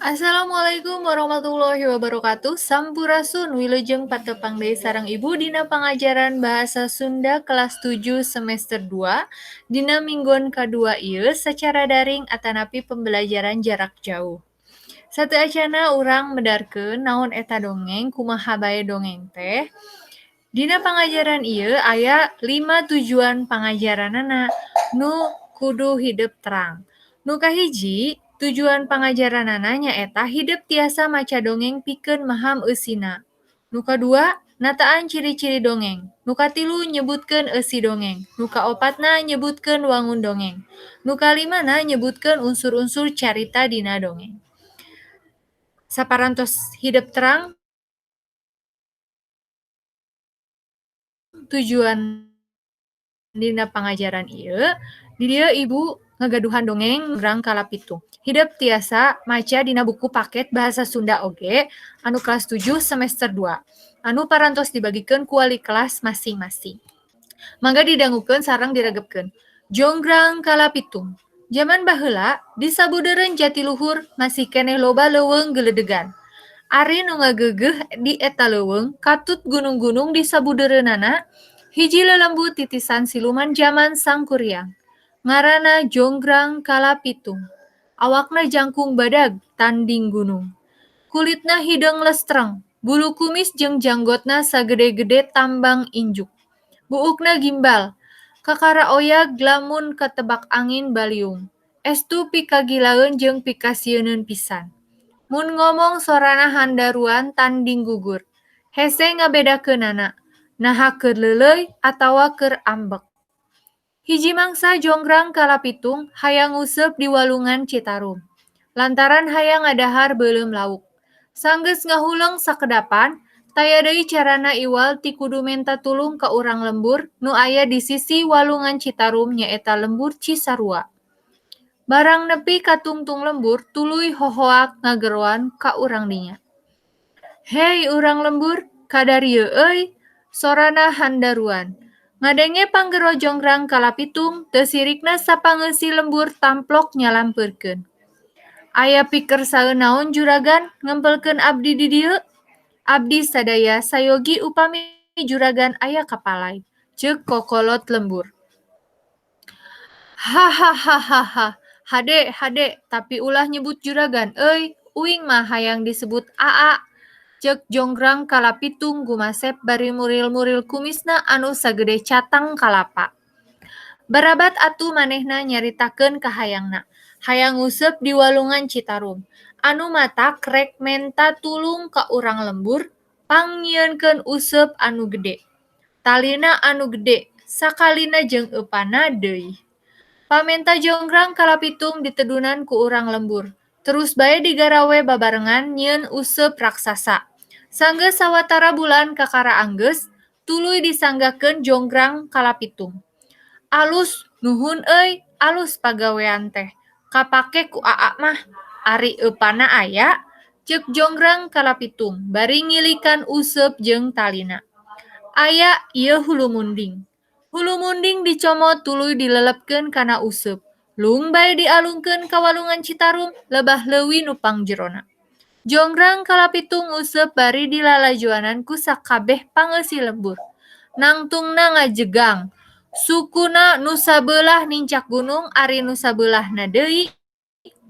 Assalamualaikum warahmatullahi wabarakatuh. Sampurasun wilujeng patepang deui sareng Ibu dina pangajaran Bahasa Sunda kelas 7 semester 2 dina mingguan kadua ieu sacara daring atanapi pembelajaran jarak jauh. Satu acana urang medarkeun naon eta dongeng kumaha bae dongeng teh. Dina pangajaran ieu aya 5 tujuan pangajaranana nu kudu hidup terang. Nu kahiji, tujuan pangajaranana nyaeta hidup tiasa maca dongeng pikeun maham eusina. Nu kadua, nataan ciri-ciri dongeng. Nu katilu, nyebutkeun eusi dongeng. Nu kaopatna, nyebutkeun wangun dongeng. Nu kalimana, nyebutkeun unsur-unsur carita dina dongeng. Saparantos hidup terang, tujuan dina pangajaran ieu, di dieu Ibu ngagaduhan dongeng Jonggrang Kalapitung. Hidup tiasa maca dina buku paket Bahasa Sunda oge anu kelas 7 semester 2. Anu parantos dibagikeun ku wali kelas masing-masing. Mangga didangukeun sareng diregepkeun. Jonggrang Kalapitung. Zaman baheula di sabudeureun Jatiluhur masih keneh loba leuweung geledegan. Ari nu ngageugeuh di eta leuweung katut gunung-gunung di sabudeureunana hiji lelembut titisan siluman zaman Sangkuriang. Ngaranna Jonggrang Kalapitung. Awakna jangkung badag tanding gunung. Kulitna hideung lestreng, bulu kumis jeung janggotna sagede-gede tambang injuk. Buukna gimbal, kakara oyag lamun katebak angin baliung. Estu pikagilaeun jeung pikasieun pisan. Mun ngomong sorana handaruan tanding gugur. Hese ngabedakeunana, naha keur leuleuy atawa keur ambek. Hiji mangsa Jonggrang Kalapitung hayang nguseup di walungan Citarum. Lantaran hayang ngadahar beuleum lauk. Sanggeus ngahuleng sakedapan, taya deui carana iwal ti kudu menta tulung ka urang lembur nu aya di sisi walungan Citarum nyaeta lembur Cisarua. Barang nepi ka tungtung lembur, tuluy hohoak ngageroan ka urang dinya. Hei urang lembur, kadarieu euy, sorana handaruan. Ngadenge panggero Jonggrang Kalapitung, teu sirikna sapangeusi lembur tamplok nyalampeurkeun. Aya pikeun saeunaon naon juragan ngempelkeun abdi di dieu? Abdi sadaya sayogi upami juragan aya kapalai, ceuk kokolot lembur. Hahaha, hade, tapi ulah nyebut juragan euy, uing mah hayang disebut Aa, ceuk Jonggrang Kalapitung gumasep bari muril-muril kumisna anu sagede catang kalapa. Barabat atuh manehna nyaritakeun kahayangna. Hayang nguseup di walungan Citarum. Anu matak rek menta tulung ka urang lembur, pangyieunkeun useup anu gede. Talina anu gede, sakalina jeung eupana deui. Pamenta Jonggrang Kalapitung ditedunan ku urang lembur. Terus bae digarawe babarengan nyieun useup raksasa. Sanggeus sawatara bulan kakara anggeus, tuluy disanggakeun Jonggrang Kalapitung. Alus, nuhun euy, alus pagawean teh. Kapake ku Aa mah, ari eupana aya, ceuk Jonggrang Kalapitung, bari ngilikan useup jeung talina. Aya ieu hulu munding. Hulu munding dicomot tuluy dilelepkeun kana useup. Lung bae dialungkeun ka walungan Citarum, lebah leuwih nu pangjerona. Jonggrang Kalapitung useup bari dilalajuanan ku sakabeh pangeusi lembur. Nangtungna ngajegang. Sukuna nu sabeulah nincak gunung ari nu sabeulahna deui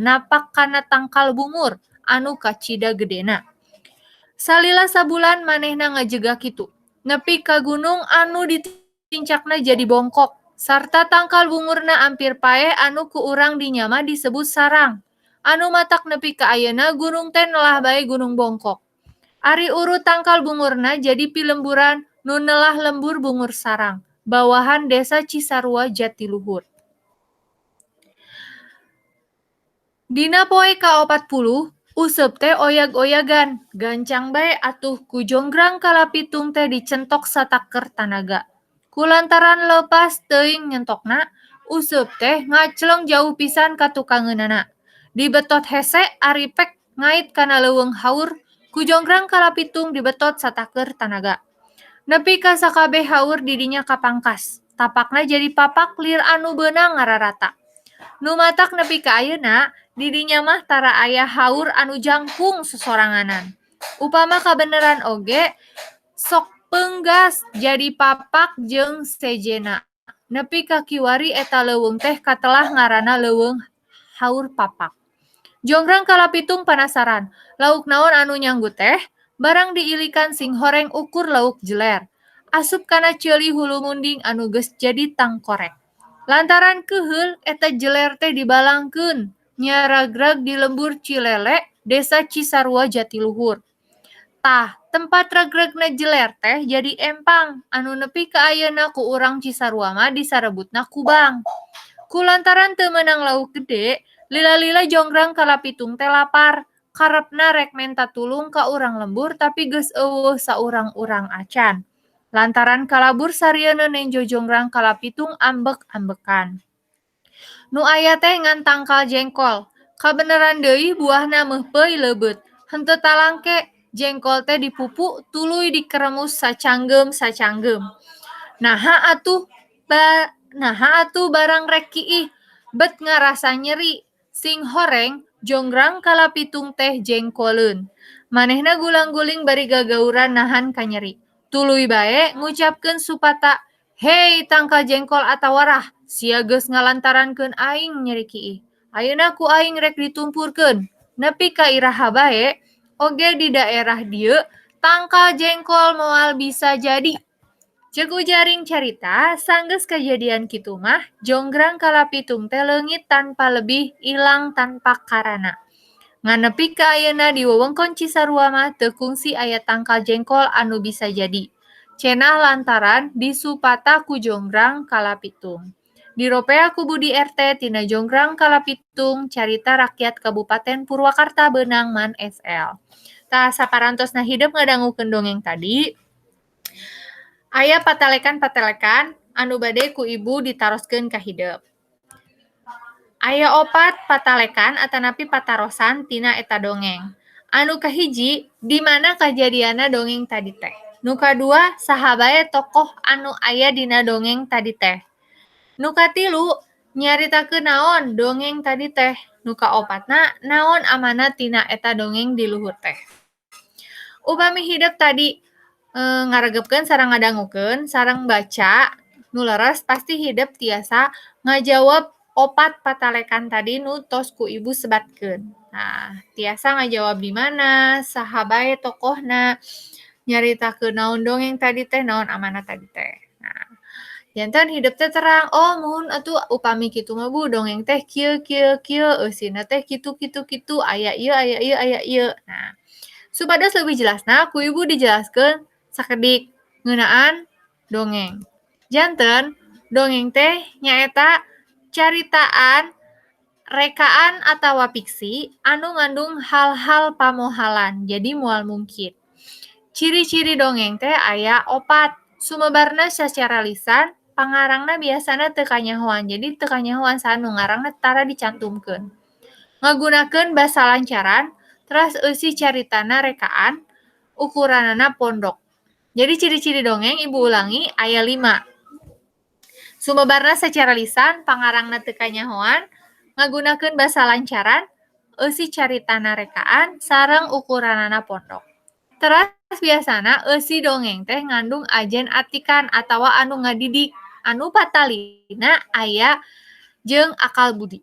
napak kana tangkal bungur anu kacida gedena. Salila sabulan manehna ngajega kitu. Nepi ka gunung anu ditincakna jadi bongkok sarta tangkal bungurna ampir paeh anu ku urang dinya mah disebut sarang. Anu matak nepi ka ayeuna gunung teh neulah bae gunung bongkok. Ari urut tangkal bungurna jadi pilemburan nu neulah lembur bungur sarang. Bawahan Desa Cisarua Jatiluhur. Dina poe ka-40, useup teh oyag-oyagan, gancang bae atuh ku Jonggrang Kalapitung teh dicentok sataker tanaga. Kulantaran leupas teuing nyentokna, useup teh ngacleng jauh pisan ka tukangeunana. Dibetot hese ari pek ngait kana leuweung haur, ku Jonggrang Kalapitung dibetot sataker tanaga. Nepi ka sakabeh haur di dinya kapangkas. Tapakna jadi papak lir anu beunang ngararata. Nu matak nepi ka ayeuna, di dinya mah tara aya haur anu jangkung sesoranganan. Upama kabeneran oge, sok peunggas jadi papak jeung sejena. Nepi ka kiwari eta leuweung teh katelah ngaranna leuweung haur papak. Jonggrang kalapitung penasaran, lauk naon anu nyanggut teh? Barang diilikan sing horeng ukur lauk jeler. Asup kana ceuli hulu munding anu geus jadi tangkorek. Lantaran keheul eta jeler teh dibalangkeun nyaragrag di lembur Cilele, Desa Cisarua Jatiluhur. Tah, tempat ragragna jeler teh jadi empang anu nepi ka ayeuna ku urang Cisarua mah disarebutna Kubang. Kulantaran teu meunang lauk gede, lila-lila Jonggrang kalapitung teh lapar. Karepna rek menta tulung ka urang lembur tapi geus eueuh saurang-urang acan. Lantaran kalabur sarieuna nenjo Jonggrang kalapitung ambek-ambekan. Nu aya teh ngan tangkal jengkol. Kabeneran deui buahna meuhpeuy leubeut. Henteu talangke jengkol teh dipupu tuluy dikeremus sacangeum-sacangeum. Naha atuh barang rek kiih, bet ngarasa nyeri. Sing horeng, Jonggrang kalapitung teh jengkoleun. Manehna gulang-guling bari gagauran nahan ka nyeri. Tuluy bae ngucapkeun supata, "Hei tangkal jengkol atawarah, sia geus ngalantarankeun aing nyeri kiih. Ayeuna ku aing rek ditumpurkeun." Nepi ka iraha bae, oge di daerah dieu tangkal jengkol moal bisa jadi. Ceuk ujaring carita, sanggeus kajadian kitu mah, Jonggrang kalapitung teh leungit tanpa lebih, ilang tanpa karana. Ngan nepi ka ayeuna di wewengkon Cisarua mah teu kungsi aya tangkal jengkol anu bisa jadi. Cenah lantaran disupata ku Jonggrang kalapitung. Diropea ku Budi RT tina Jonggrang kalapitung carita rakyat Kabupaten Purwakarta Beunang Man SL. Tah saparantosna hideup ngadangukeun dongeng tadi, aya patalekan-patalekan anu bade ku ibu ditaroskeun ka hideup. Aya 4 patalekan atanapi patarosan tina eta dongeng. Anu kahiji, di mana kajadianna dongeng tadi teh. Nu kadua, saha bae tokoh anu aya dina dongeng tadi teh. Nu katilu, nyaritakeun naon dongeng tadi teh. Nu kaopatna, naon amanat tina eta dongeng di luhur teh. Upami hideup tadi ngaregepkeun sareng ngadangukeun sareng baca nu leres, pasti hideup tiasa ngajawab 4 patalekan tadi nu tos ku ibu sebatkeun. Nah, tiasa ngajawab di mana, saha bae tokohna, nyaritakeun naon dongeng tadi teh, naon amanat tadi teh. Nah, janten hideup teh terang, oh muhun atuh upami kitu mah Bu, dongeng teh kieu kieu kieu, eusina teh kitu kitu kitu, aya ieu aya ieu aya ieu. Nah, supados leuwih jelasna ku ibu dijelaskeun sakedik ngeunaan dongeng. Janten dongeng teh nyaeta caritaan, rekaan atawa fiksi anu ngandung hal-hal pamohalan, jadi moal mungkin. Ciri-ciri dongeng teh aya 4. Sumebarna sacara lisan, pangarangna biasana teu kanyahoan, jadi teu kanyahoan saha nu ngarangna tara dicantumkeun. Ngagunakeun basa lancaran, teras eusi caritana rekaan, ukuranana pondok. Jadi ciri-ciri dongeng ibu ulangi aya 5. Sumebarna sacara lisan, pangarangna teu kanyahoan, ngagunakeun basa lancaran, eusi caritana rekaan, sareng ukuranana pondok. Teras biasana eusi dongeng teh ngandung ajen atikan atawa anu ngadidik, anu patalina aya jeung akal budi.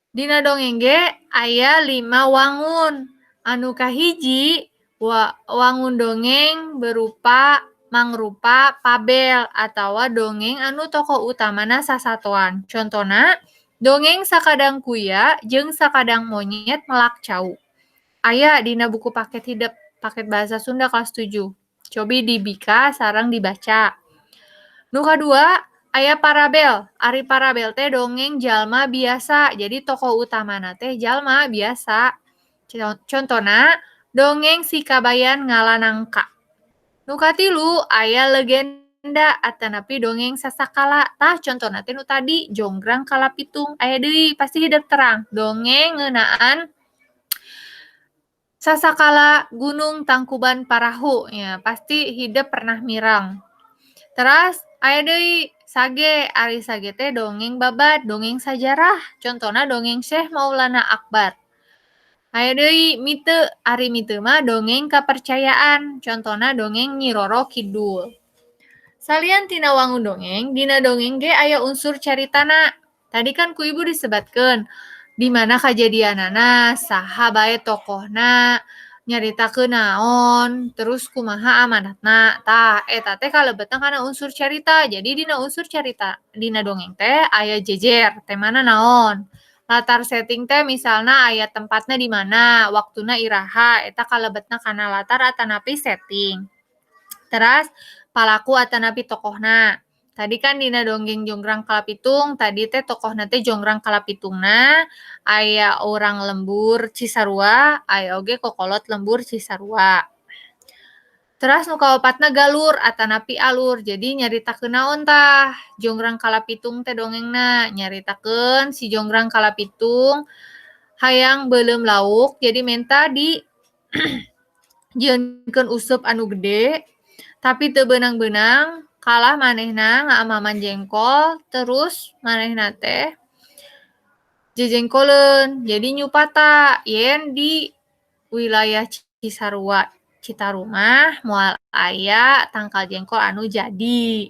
Dina dongeng ge aya 5 wangun. Anu kahiji, wangun dongeng mangrupa pabel atawa dongeng anu tokoh utamana sasatoan. Contona, dongeng Sakadang Kuya jeung Sakadang Monyet Melak Cau. Aya dina buku paket hideup, paket bahasa Sunda kelas 7. Cobi dibika sareng dibaca. Nu kadua, aya parabel. Ari parabel teh dongeng jalma biasa. Jadi tokoh utamana teh jalma biasa. Contona, dongeng Si Kabayan Ngalanangka. Nu katilu, aya legenda atanapi dongeng sasakala. Tah contona teh nu tadi, Jonggrang Kalapitung. Aya deui pasti hideup terang. Dongeng ngeunaan Sasakala Gunung Tangkuban Parahu. Ya, pasti hideup pernah mireng. Teras aya deui Sage, ari sage teh dongeng babat, dongeng sajarah. Contohna dongeng Syekh Maulana Akbar. Aya deui mite, ari mite mah dongeng kapercayaan. Contohna dongeng Nyi Roro Kidul. Salian tina wangun dongeng, dina dongeng ge aya unsur caritana. Tadi kan ku ibu disebatkeun di mana kajadianana, saha bae tokohna, nyaritakeun naon, terus kumaha amanatna. Tah, eta teh kalebetna kana unsur carita. Jadi dina unsur carita dina dongeng teh aya jejer, temana naon. Latar setting teh misalna aya tempatna di mana, waktuna iraha, eta kalebetna kana latar atanapi setting. Teras palaku atanapi tokohna. Tadi kan dina dongeng Jonggrang Kalapitung, tadi teh tokohna teh Jonggrang Kalapitungna, aya urang lembur Cisarua, aya oge kokolot lembur Cisarua. Teras nu kaopatna galur atanapi alur. Jadi nyaritakeun naon tah? Jonggrang Kalapitung teh dongengna nyaritakeun si Jonggrang Kalapitung hayang beuleum lauk, jadi menta di jieunkeun useup anu gede, tapi teu beunang-beunang, kalah manehna ngaamaman jengkol, terus manehna teh jejengkoleun. Jadi nyupata yen di wilayah Cisarua Citarum mah moal aya tangkal jengkol anu jadi.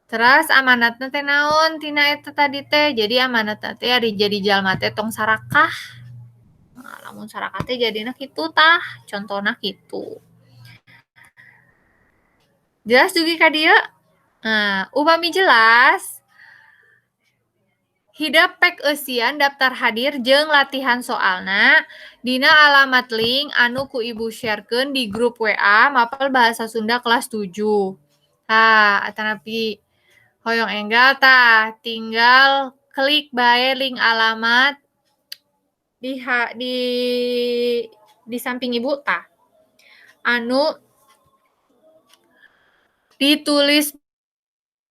Teras amanatna teh naon tina eta tadi teh? Jadi amanatna teh ari jadi jalma teh tong sarakah. Nah, lamun sarakah teh jadina kitu tah, contona kitu. Jelas dugi ka dieu? Nah, upami jelas, hidap pek eusian daftar hadir jeung latihan soalna dina alamat link anu ku ibu sharekeun di grup WA Mapel Bahasa Sunda kelas 7. Tah, atanapi hoyong enggal tah, tinggal klik bae link alamat di samping ibu tah. Anu ditulis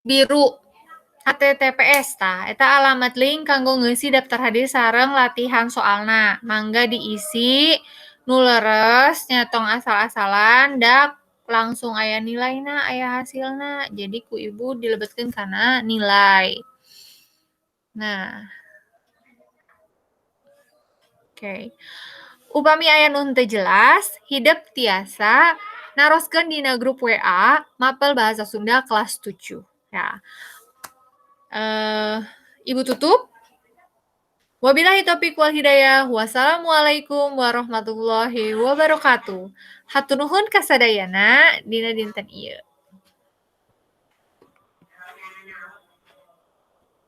biru HTTPS tah, eta alamat link kanggo ngeusi daftar hadir sareng latihan soalna. Mangga diisi nu leres, nyatong asal-asalan, dak langsung aya nilaina, aya hasilna. Jadi ku ibu dilebetkeun kana nilai. Nah, oke. Upami aya nu henteu jelas, hidep tiasa naroskeun dina grup WA Mapel Bahasa Sunda kelas 7. Ya. Ibu tutup. Wabillahi taufiq wal hidayah. Wassalamualaikum warahmatullahi wabarakatuh. Hatur nuhun kasadayana dina dinten ieu.